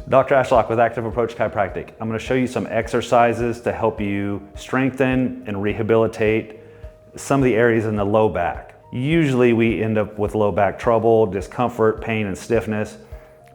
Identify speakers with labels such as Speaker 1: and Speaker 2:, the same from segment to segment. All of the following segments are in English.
Speaker 1: Dr. Ashlock with Active Approach Chiropractic. I'm going to show you some exercises to help you strengthen and rehabilitate some of the areas in the low back. Usually we end up with low back trouble, discomfort, pain, and stiffness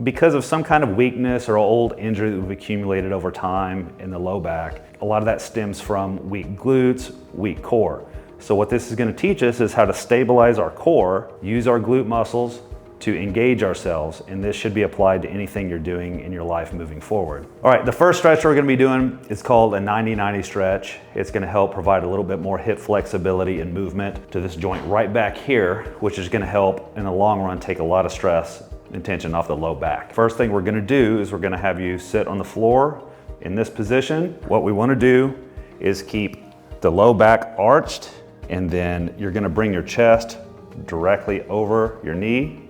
Speaker 1: because of some kind of weakness or old injury that we've accumulated over time in the low back. A lot of that stems from weak glutes, weak core. So what this is going to teach us is how to stabilize our core, use our glute muscles to engage ourselves, and this should be applied to anything you're doing in your life moving forward. All right, the first stretch we're going to be doing is called a 90-90 stretch. It's going to help provide a little bit more hip flexibility and movement to this joint right back here, which is going to help in the long run take a lot of stress and tension off the low back. First thing we're going to do is we're going to have you sit on the floor in this position. What we want to do is keep the low back arched, and then you're going to bring your chest directly over your knee.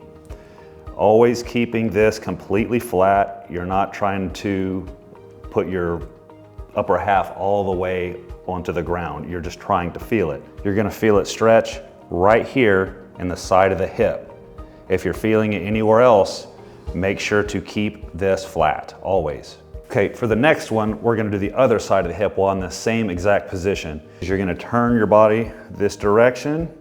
Speaker 1: Always keeping this completely flat. You're not trying to put your upper half all the way onto the ground. You're just trying to feel it. You're gonna feel it stretch right here in the side of the hip. If you're feeling it anywhere else, make sure to keep this flat, always. Okay, for the next one, we're gonna do the other side of the hip while in the same exact position. You're gonna turn your body this direction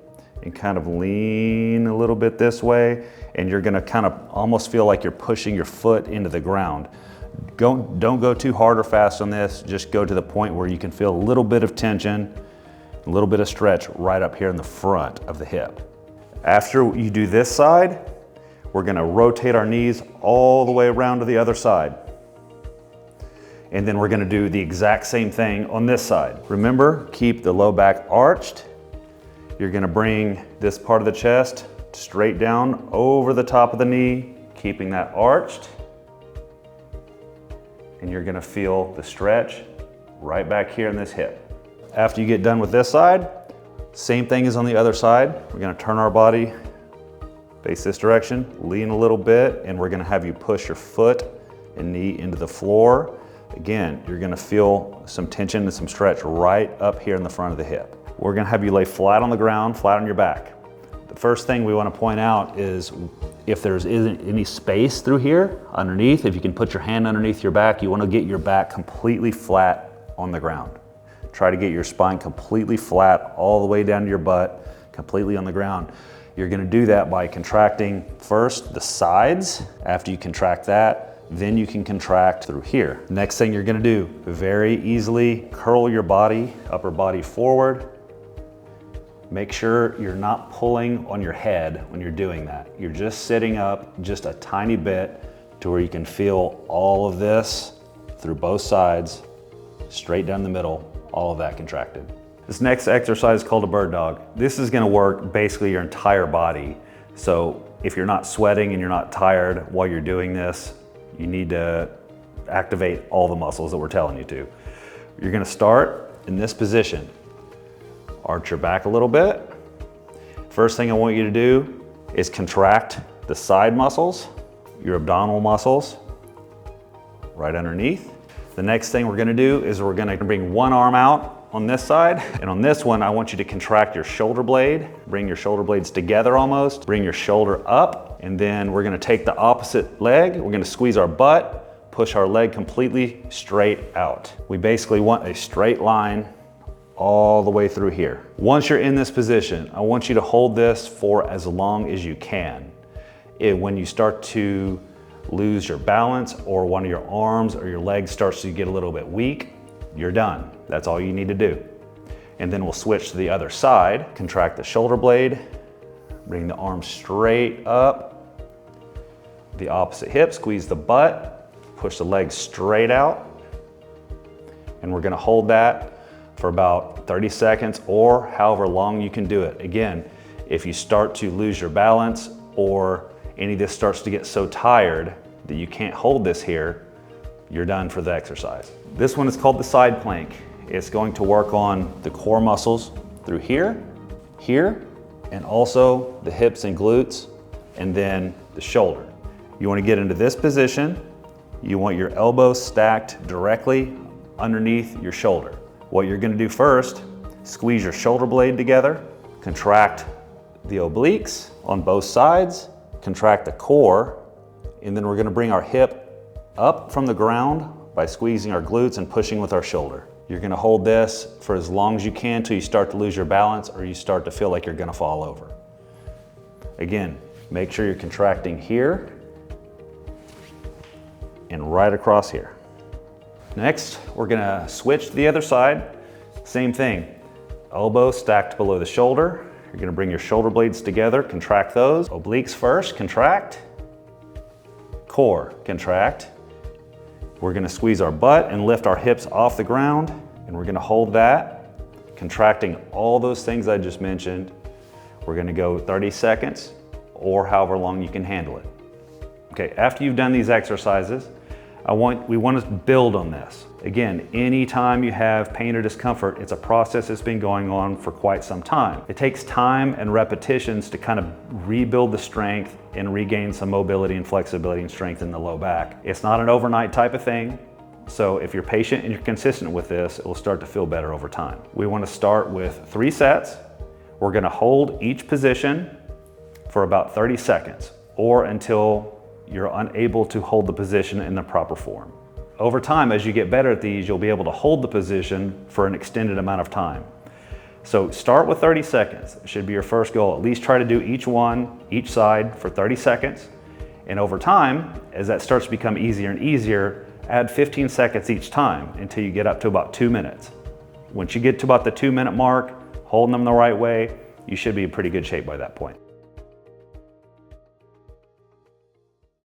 Speaker 1: and kind of lean a little bit this way, and you're gonna kind of almost feel like you're pushing your foot into the ground. Don't go too hard or fast on this, just go to the point where you can feel a little bit of tension, a little bit of stretch right up here in the front of the hip. After you do this side, we're gonna rotate our knees all the way around to the other side. And then we're gonna do the exact same thing on this side. Remember, keep the low back arched. You're gonna bring this part of the chest straight down over the top of the knee, keeping that arched. And you're gonna feel the stretch right back here in this hip. After you get done with this side, same thing as on the other side. We're gonna turn our body, face this direction, lean a little bit, and we're gonna have you push your foot and knee into the floor. Again, you're gonna feel some tension and some stretch right up here in the front of the hip. We're gonna have you lay flat on the ground, flat on your back. The first thing we want to point out is if there isn't any space through here underneath, if you can put your hand underneath your back, you want to get your back completely flat on the ground. Try to get your spine completely flat all the way down to your butt, completely on the ground. You're going to do that by contracting first the sides. After you contract that, then you can contract through here. Next thing you're going to do, very easily curl your body, upper body forward. Make sure you're not pulling on your head when you're doing that. You're just sitting up just a tiny bit to where you can feel all of this through both sides, straight down the middle, all of that contracted. This next exercise is called a bird dog. This is gonna work basically your entire body. So if you're not sweating and you're not tired while you're doing this, you need to activate all the muscles that we're telling you to. You're gonna start in this position. Arch your back a little bit. First thing I want you to do is contract the side muscles, your abdominal muscles, right underneath. The next thing we're gonna do is we're gonna bring one arm out on this side, and on this one, I want you to contract your shoulder blade, bring your shoulder blades together almost, bring your shoulder up, and then we're gonna take the opposite leg, we're gonna squeeze our butt, push our leg completely straight out. We basically want a straight line all the way through here. Once you're in this position, I want you to hold this for as long as you can. When you start to lose your balance or one of your arms or your legs starts to get a little bit weak, you're done. That's all you need to do. And then we'll switch to the other side, contract the shoulder blade, bring the arm straight up, the opposite hip, squeeze the butt, push the legs straight out, and we're gonna hold that for about 30 seconds or however long you can do it. Again, if you start to lose your balance or any of this starts to get so tired that you can't hold this here, you're done for the exercise. This one is called the side plank. It's going to work on the core muscles through here, here, and also the hips and glutes, and then the shoulder. You want to get into this position. You want your elbows stacked directly underneath your shoulder. What you're going to do first, squeeze your shoulder blade together, contract the obliques on both sides, contract the core, and then we're going to bring our hip up from the ground by squeezing our glutes and pushing with our shoulder. You're gonna hold this for as long as you can till you start to lose your balance or you start to feel like you're gonna fall over. Again, make sure you're contracting here and right across here. Next, we're gonna switch to the other side. Same thing, elbow stacked below the shoulder. You're gonna bring your shoulder blades together, contract those. Obliques first, contract. Core, contract. We're gonna squeeze our butt and lift our hips off the ground, and we're gonna hold that, contracting all those things I just mentioned. We're gonna go 30 seconds or however long you can handle it. Okay, after you've done these exercises, we want to build on this. Again, anytime you have pain or discomfort, it's a process that's been going on for quite some time. It takes time and repetitions to kind of rebuild the strength and regain some mobility and flexibility and strength in the low back. It's not an overnight type of thing. So if you're patient and you're consistent with this, it will start to feel better over time. We want to start with 3 sets. We're going to hold each position for about 30 seconds or until you're unable to hold the position in the proper form. Over time, as you get better at these, you'll be able to hold the position for an extended amount of time. So start with 30 seconds. It should be your first goal. At least try to do each side for 30 seconds. And over time, as that starts to become easier and easier, add 15 seconds each time until you get up to about 2 minutes. Once you get to about the 2-minute mark, holding them the right way, you should be in pretty good shape by that point.